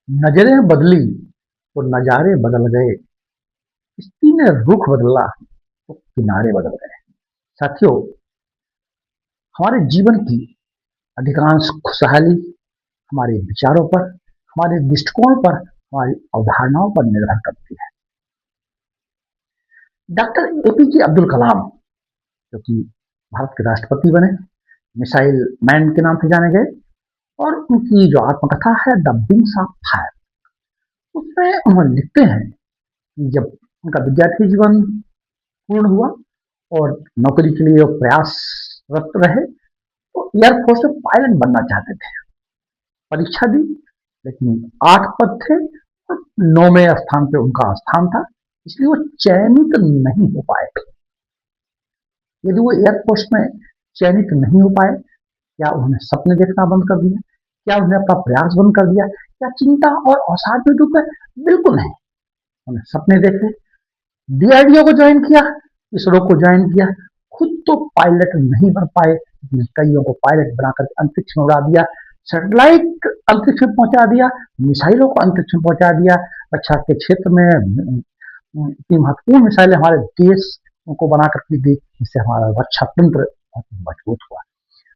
नजरें बदली तो नजारे बदल गए। किसी ने रुख बदला तो किनारे बदल गए। साथियों, हमारे जीवन की अधिकांश खुशहाली हमारे विचारों पर, हमारे दृष्टिकोण पर, हमारी अवधारणाओं पर निर्भर करती है। डॉक्टर एपीजे अब्दुल कलाम, जो कि भारत के राष्ट्रपति बने, मिसाइल मैन के नाम से जाने गए, और उनकी जो आत्मकथा है द विंग्स ऑफ फायर, उसमें उन्होंने लिखते हैं कि जब उनका विद्यार्थी जीवन पूर्ण हुआ और नौकरी के लिए वो प्रयासरत रहे, तो एयरफोर्स में पायलट बनना चाहते थे। परीक्षा दी, लेकिन 8 पद थे और 9वें स्थान पे उनका स्थान था, इसलिए वो चयनित नहीं हो पाए। यदि वो एयरफोर्स में चयनित नहीं हो पाए, क्या उन्होंने सपने देखना बंद कर दिया? क्या उन्होंने अपना प्रयास बंद कर दिया? क्या चिंता और अवसाद में डूब गए? बिल्कुल नहीं। उन्होंने सपने देखे, डीआरडीओ को ज्वाइन किया, इसरो को ज्वाइन किया। खुद तो पायलट नहीं बन पाए, कईयों को पायलट बनाकर अंतरिक्ष में उड़ा दिया, सैटेलाइट अंतरिक्ष में पहुंचा दिया, मिसाइलों को अंतरिक्ष में पहुंचा दिया। रक्षा के क्षेत्र में इतनी महत्वपूर्ण मिसाइलें हमारे देश को बना करके दी, जिससे हमारा रक्षा तंत्र बहुत मजबूत हुआ।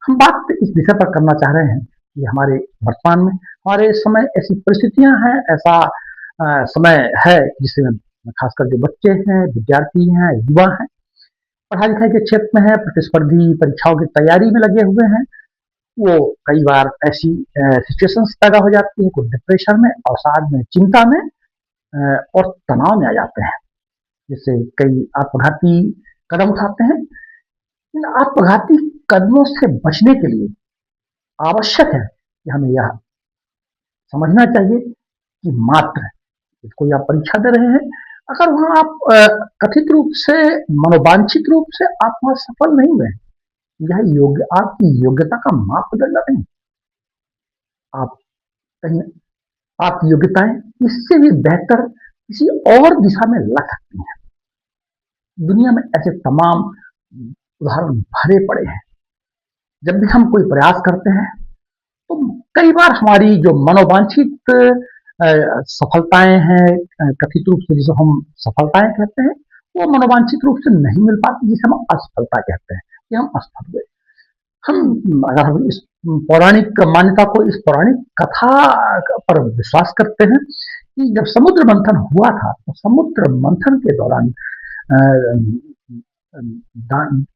हम बात इस विषय पर करना चाह रहे हैं कि हमारे वर्तमान में, हमारे समय ऐसी परिस्थितियां हैं, ऐसा समय है जिसमें खासकर जो बच्चे हैं, विद्यार्थी हैं, युवा हैं, पढ़ाई लिखाई के क्षेत्र में है, प्रतिस्पर्धी परीक्षाओं की तैयारी में लगे हुए हैं। वो कई बार ऐसी सिचुएशंस पैदा हो जाती है, कुछ डिप्रेशन में, अवसाद में, चिंता में और तनाव में आ जाते हैं, जिससे कई आत्मघाती कदम उठाते हैं। इन आत्मघाती कदमों से बचने के लिए आवश्यक है कि हमें यह समझना चाहिए कि मात्र कोई आप परीक्षा दे रहे हैं, अगर वहां आप कथित रूप से, मनोवांछित रूप से आप वहां सफल नहीं हुए, यह आपकी योग्यता का मापदंड नहीं। आप कहीं आपकी योग्यताएं इससे भी बेहतर किसी और दिशा में लग सकती हैं। दुनिया में ऐसे तमाम उदाहरण भरे पड़े हैं। जब भी हम कोई प्रयास करते हैं, तो कई बार हमारी जो मनोवांछित सफलताएं हैं, कथित रूप से जिसे हम सफलताएं कहते हैं, वो मनोवांछित रूप से नहीं मिल पाती, जिसे हम असफलता कहते हैं कि हम असफल हुए। हम अगर हम इस पौराणिक मान्यता को, इस पौराणिक कथा पर विश्वास करते हैं कि जब समुद्र मंथन हुआ था, तो समुद्र मंथन के दौरान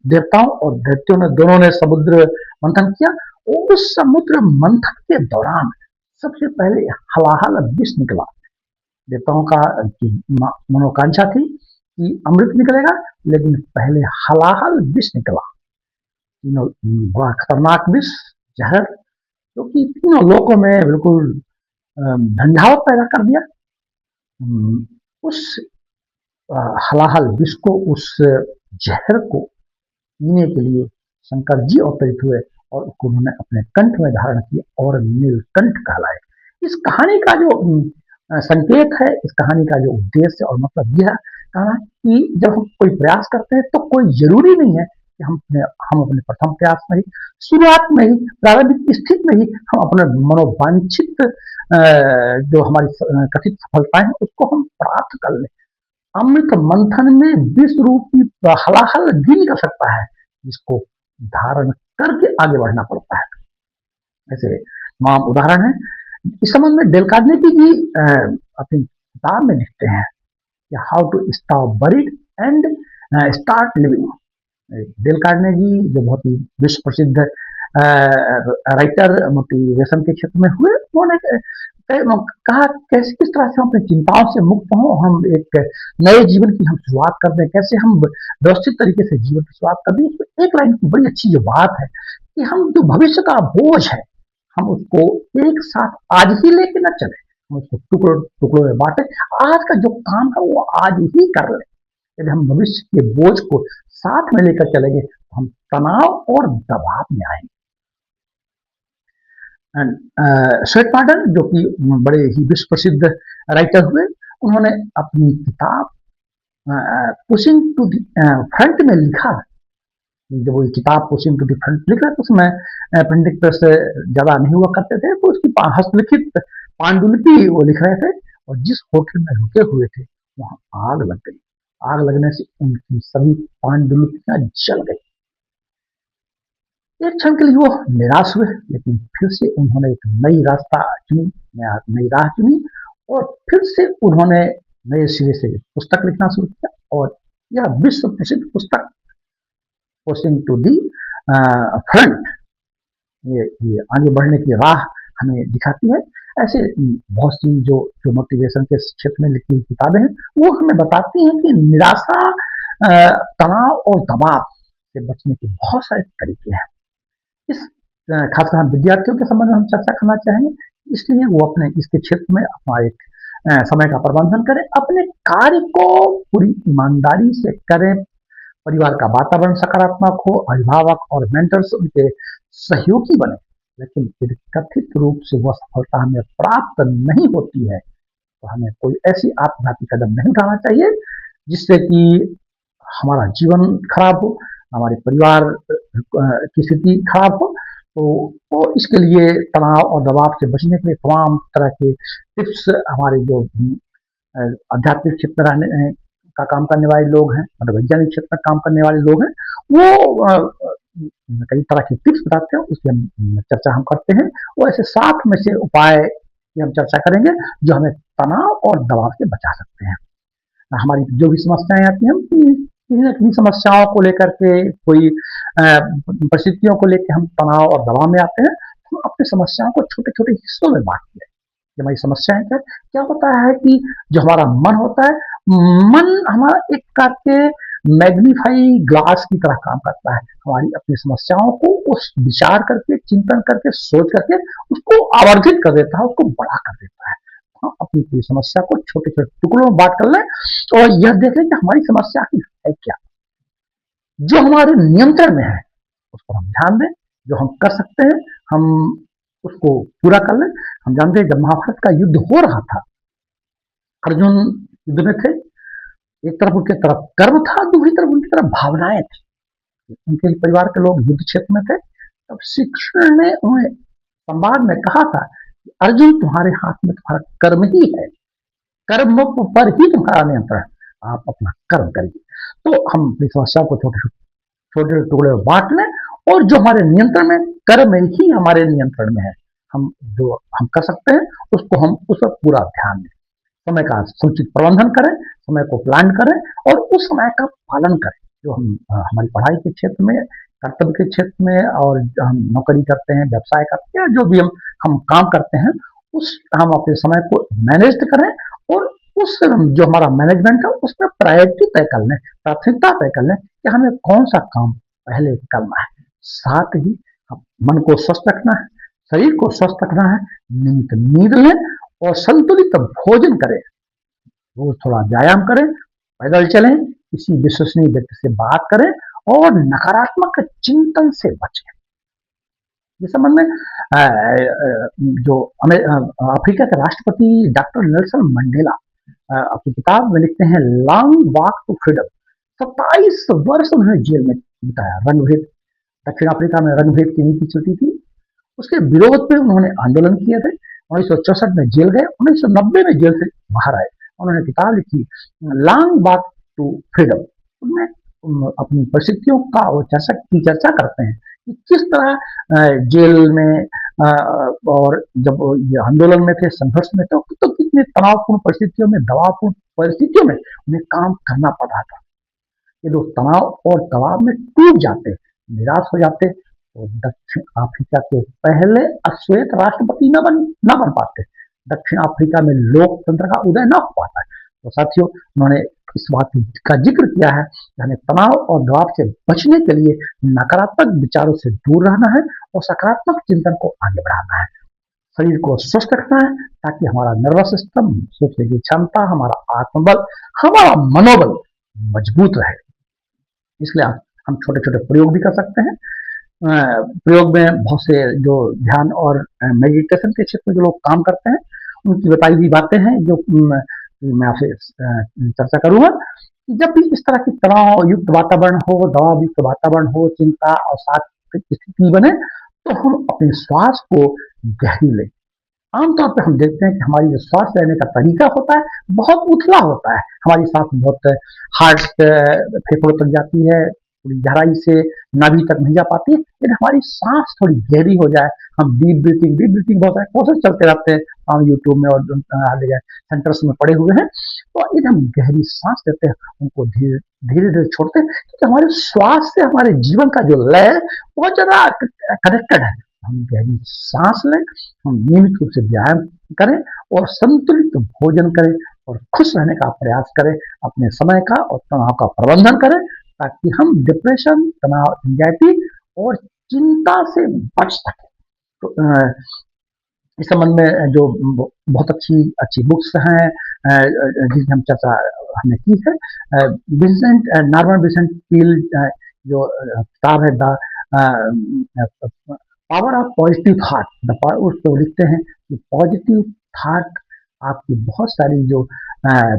देवताओं और दैत्यों ने, दोनों ने समुद्र मंथन किया, और उस समुद्र मंथन के दौरान सबसे पहले हलाहल विष निकला। देवताओं का मनोकांक्षा थी कि अमृत निकलेगा, लेकिन पहले हलाहल विष निकला। तीनों बड़ा खतरनाक विष, जहर, जो कि तीनों लोकों में बिल्कुल झंझावत पैदा कर दिया। उस हलाहल विष को, उस जहर को पीने के लिए शंकर जी अवतरित हुए और उसको उन्होंने अपने कंठ में धारण किया और नीलकंठ कहलाए। इस कहानी का जो संकेत है, इस कहानी का जो उद्देश्य और मतलब यह कहना कि जब हम कोई प्रयास करते हैं, तो कोई जरूरी नहीं है कि हम अपने प्रथम प्रयास में ही, शुरुआत में ही, प्रारंभिक स्थिति में ही हम अपने मनोवांछित जो हमारी कथित सफलताएं हैं उसको हम प्राप्त कर लें। अमृत मंथन में विष रूपी हलाहल भी निकल सकता है, जिसको धारण करके आगे बढ़ना पड़ता है। ऐसे तमाम उदाहरण है। इस संबंध में डेल कार्नेगी जी अपनी किताब में लिखते हैं कि हाउ टू स्टॉप बरीड and start living. Dale Carnegie जो बहुत ही विश्व प्रसिद्ध राइटर, मोटिवेशन के क्षेत्र में हुए, उन्होंने कहा कैसे, किस तरह से हम अपनी चिंताओं से मुक्त हों, हम एक नए जीवन की हम शुरुआत कर दें, कैसे हम व्यवस्थित तरीके से जीवन की शुरुआत कर दें। उसमें एक लाइन की बड़ी अच्छी जो बात है कि हम जो भविष्य का बोझ है, हम उसको एक साथ आज ही लेके ना चले, हम उसको टुकड़ों टुकड़ों में बांटे। आज का जो काम है वो आज ही कर ले। यदि हम भविष्य के बोझ को साथ में लेकर चलेंगे, तो हम तनाव और दबाव में आएंगे। स्वेट मार्डन, जो कि बड़े ही विश्व प्रसिद्ध राइटर हुए, उन्होंने अपनी किताब पुशिंग टू द फ्रंट में लिखा। जब वो किताब पुशिंग टू द फ्रंट लिख रहे, तो उसमें प्रिंटिंग प्रेस ज्यादा नहीं हुआ करते थे, तो उसकी हस्तलिखित पांडुलिपि वो लिख रहे थे और जिस होटल में रुके हुए थे वहां आग लग गई। आग लगने से उनकी सभी पांडुलिपियां जल गई। एक क्षण के लिए वो निराश हुए, लेकिन फिर से उन्होंने एक नई रास्ता चुनी, नई राह चुनी और फिर से उन्होंने नए सिरे से पुस्तक लिखना शुरू किया और यह विश्व प्रसिद्ध पुस्तक पुशिंग टू दी फ्रंट, ये आगे बढ़ने की राह हमें दिखाती है। ऐसे बहुत सी जो मोटिवेशन के क्षेत्र में लिखी किताबें हैं वो हमें बताती हैं कि निराशा, तनाव और दबाव से बचने के बहुत सारे तरीके हैं। इस खासकर हम विद्यार्थियों के संबंध में हम चर्चा करना चाहेंगे, इसलिए वो अपने इसके क्षेत्र में अपना एक समय का प्रबंधन करें, अपने कार्य को पूरी ईमानदारी से करें, परिवार का वातावरण सकारात्मक हो, अभिभावक और मेंटर्स उनके सहयोगी बने। लेकिन यदि कथित रूप से वह सफलता हमें प्राप्त नहीं होती है तो हमें कोई ऐसी आत्मघाती कदम नहीं उठाना चाहिए जिससे कि हमारा जीवन खराब हो, हमारे परिवार की स्थिति खराब हो। तो इसके लिए तनाव और दबाव से बचने के लिए तमाम तरह के टिप्स हमारे जो आध्यात्मिक क्षेत्र में रहने का काम करने वाले लोग हैं, मतलब वैज्ञानिक क्षेत्र में काम करने वाले लोग हैं, वो कई तरह की टिप्स बताते हैं, उसकी हम चर्चा हम करते हैं। वो ऐसे 7 में से उपाय की हम चर्चा करेंगे जो हमें तनाव और दबाव से बचा सकते हैं। हमारी जो भी समस्याएं आती हैं, किसी न किसी समस्याओं को लेकर के, कोई परिस्थितियों को लेकर हम तनाव और दबाव में आते हैं, तो हम अपनी समस्याओं को छोटे छोटे हिस्सों में बांटते हैं। हमारी समस्याएं क्या होता है कि जो हमारा मन होता है, मन हमारा एक करके मैग्नीफाई ग्लास की तरह काम करता है। हमारी अपनी समस्याओं को उस विचार करके, चिंतन करके, सोच करके उसको आवर्धित कर देता है, उसको बड़ा कर देता है। हम अपनी पूरी समस्या को छोटे छोटे टुकड़ों में बांट कर लें और यह देखें कि हमारी समस्या की है क्या, जो हमारे नियंत्रण में है उस पर हम ध्यान दें, जो हम कर सकते हैं हम उसको पूरा कर लें। हम जानते हैं जब महाभारत का युद्ध हो रहा था, अर्जुन युद्ध में थे, एक तरफ उनके तरफ कर्म था, दूसरी तरफ उनकी तरफ भावनाएं थी। उनके परिवार के लोग युद्ध क्षेत्र में थे। तब श्री कृष्ण ने उन्हें संवाद में कहा था कि अर्जुन, तुम्हारे हाथ में तुम्हारा कर्म ही है, कर्म पर ही तुम्हारा नियंत्रण, आप अपना कर्म करिए। तो हम अपनी समस्या को छोटे छोटे टुकड़े में बांट लें और जो हमारे नियंत्रण में, कर्म ही हमारे नियंत्रण में है, हम जो हम कर सकते हैं उसको हम उस पर पूरा ध्यान दें। समय का समुचित प्रबंधन करें, समय को प्लान करें और उस समय का पालन करें। जो हम हमारी पढ़ाई के क्षेत्र में, कर्तव्य के क्षेत्र में, और हम नौकरी करते हैं, व्यवसाय करते हैं, जो भी हम काम करते हैं, उस हम अपने समय को मैनेज करें और उस जो हमारा मैनेजमेंट है उसमें प्रायोरिटी तय कर लें, प्राथमिकता तय कर लें कि हमें कौन सा काम पहले करना है। साथ ही मन को स्वस्थ रखना है, शरीर को स्वस्थ रखना है, नींद लें और संतुलित भोजन करें, रोज थोड़ा व्यायाम करें, पैदल चलें, किसी विश्वसनीय व्यक्ति से बात करें और नकारात्मक चिंतन से बचें। इस संबंध में जो अफ्रीका के राष्ट्रपति डॉक्टर नेल्सन मंडेला अपनी किताब में लिखते हैं लॉन्ग वॉक टू फ्रीडम। 27 वर्ष उन्होंने जेल में बिताया। रंगभेद, दक्षिण अफ्रीका में रंगभेद की नीति चलती थी, उसके विरोध में उन्होंने आंदोलन किए थे। 1964 में जेल गए, 1990 में जेल से बाहर आए। उन्होंने किताब लिखी लॉन्ग वॉक टू फ्रीडम। उनमें अपनी परिस्थितियों का वो चर्चा करते हैं कि किस तरह जेल में और जब ये आंदोलन में थे, संघर्ष में थे, तो कितने तनावपूर्ण परिस्थितियों में, दबावपूर्ण परिस्थितियों में उन्हें काम करना पड़ रहा था। ये लोग तनाव और दबाव में टूट जाते, निराश हो जाते तो दक्षिण अफ्रीका के पहले अश्वेत राष्ट्रपति न बन पाते, दक्षिण अफ्रीका में लोकतंत्र का उदय न हो पाता। तो साथियों, उन्होंने इस बात का जिक्र किया है कि हमें तनाव और दबाव से बचने के लिए नकारात्मक विचारों से दूर रहना है और सकारात्मक चिंतन को आगे बढ़ाना है। शरीर को स्वस्थ रखना है ताकि हमारा नर्वस सिस्टम, सोचने की क्षमता, हमारा आत्मबल, हमारा मनोबल मजबूत रहे। इसलिए हम छोटे छोटे प्रयोग भी कर सकते हैं। प्रयोग में बहुत से जो ध्यान और मेडिटेशन के क्षेत्र में जो लोग काम करते हैं उनकी बताई हुई बातें हैं जो मैं आपसे चर्चा करूंगा। जब भी इस तरह की तनाव युक्त वातावरण हो, दबाव युक्त वातावरण हो, चिंता और साथ स्थिति बने, तो हम अपने श्वास को गहरी लें, आमतौर पे हम देखते हैं कि हमारी जो सांस लेने का तरीका होता है, बहुत उथला होता है। हमारी सांस बहुत हार्ड फेफड़ों तक जाती है, थोड़ी गहराई से नाभि तक नहीं जा पाती। यदि हमारी सांस थोड़ी गहरी हो जाए, हम डीप ब्रीथिंग बहुत सारे कोर्सेज चलते रहते हैं, हम यूट्यूब में और सेंटर्स में पड़े हुए हैं। तो यदि हम गहरी सांस लेते हैं, उनको धीरे धीरे धीरे छोड़ते हैं, क्योंकि हमारे श्वास से हमारे जीवन का जो लय है बहुत ज्यादा कनेक्टेड है। हम गहरी सांस लें, हम नियमित रूप से व्यायाम करें और संतुलित भोजन करें और खुश रहने का प्रयास करें, अपने समय का और तनाव का प्रबंधन करें, ताकि हम डिप्रेशन, तनाव, एंजाइटी और चिंता से बच सकें। तो इस संबंध में जो बहुत अच्छी अच्छी बुक्स हैं जिनकी हम चर्चा हमने की है, विंसेंट नॉर्मन विंसेंट पील जो किताब है the power of positive thought, उसको लिखते हैं कि पॉजिटिव थॉट आपकी बहुत सारी जो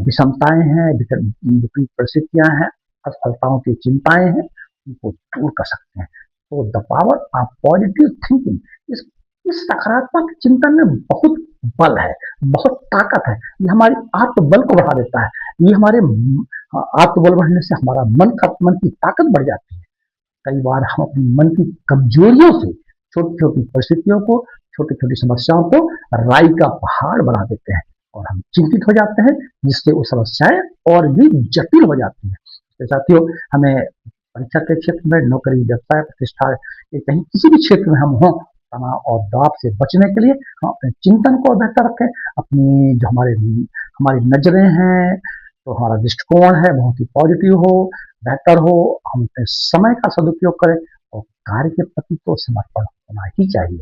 विषमताएं हैं, विपरीत परिस्थितियां हैं, असफलताओं की चिंताएं हैं, उनको दूर कर सकते हैं। तो the power of positive thinking, इस सकारात्मक चिंतन में बहुत बल है, बहुत ताकत है। ये हमारी आत्मबल को बढ़ा देता है। ये हमारे आत्मबल बढ़ने से हमारा मन की ताकत बढ़ जाती है। कई बार हम अपने मन की कमजोरियों से, छोटी छोटी परिस्थितियों को, छोटी छोटी समस्याओं को राई का पहाड़ बना देते हैं और हम चिंतित हो जाते हैं, जिससे वो समस्याएं और भी जटिल हो जाती हैं। तो साथियों, हमें परीक्षा के क्षेत्र में, नौकरी, व्यवसाय, प्रतिष्ठा, कहीं किसी भी क्षेत्र में हम हों, तनाव और दबाव से बचने के लिए हम अपने चिंतन को बेहतर रखें। अपनी जो हमारी नजरें हैं, तो हमारा दृष्टिकोण है बहुत ही पॉजिटिव हो, बेहतर हो। हम अपने समय का सदुपयोग करें और कार्य के प्रति तो समर्पण होना ही चाहिए।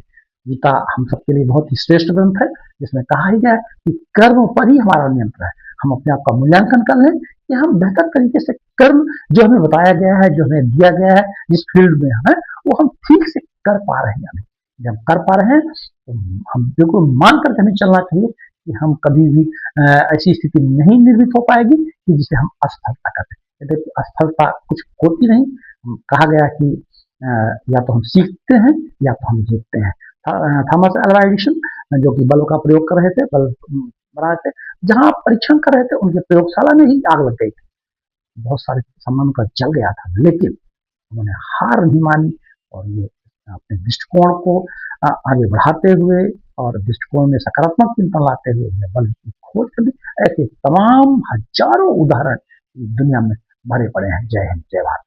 गीता हम सबके लिए बहुत ही श्रेष्ठ ग्रंथ है, जिसमें कहा ही गया है कि कर्म पर ही हमारा नियंत्रण है। हम अपने आप का मूल्यांकन कर लें कि हम बेहतर तरीके से कर्म जो हमें बताया गया है, जो हमें दिया गया है, जिस फील्ड में हमें, वो हम ठीक से कर पा रहे हैं या नहीं। जब कर पा रहे हैं तो हम बिल्कुल मान करके हमें चलना चाहिए कि हम कभी भी ऐसी स्थिति नहीं निर्मित हो पाएगी कि जिसे हम असफलता कहते हैं। असफलता कुछ होती नहीं। कहा गया कि या तो हम सीखते हैं या तो हम जीतते हैं। थॉमस अल्वा एडिसन, जो कि बल्ब का प्रयोग कर रहे थे, बल्ब बना रहे थे, जहां परीक्षण कर रहे थे, उनके प्रयोगशाला में ही आग लग गई थी। बहुत सारे सामान उनका जल गया था, लेकिन उन्होंने हार नहीं मानी और ये अपने दृष्टिकोण को आगे बढ़ाते हुए और दृष्टिकोण में सकारात्मक चिंतन लाते हुए उन्होंने बल्ब की खोज कर दी। ऐसे तमाम हजारों उदाहरण दुनिया में भरे पड़े हैं। जय हिंद, जय भारत।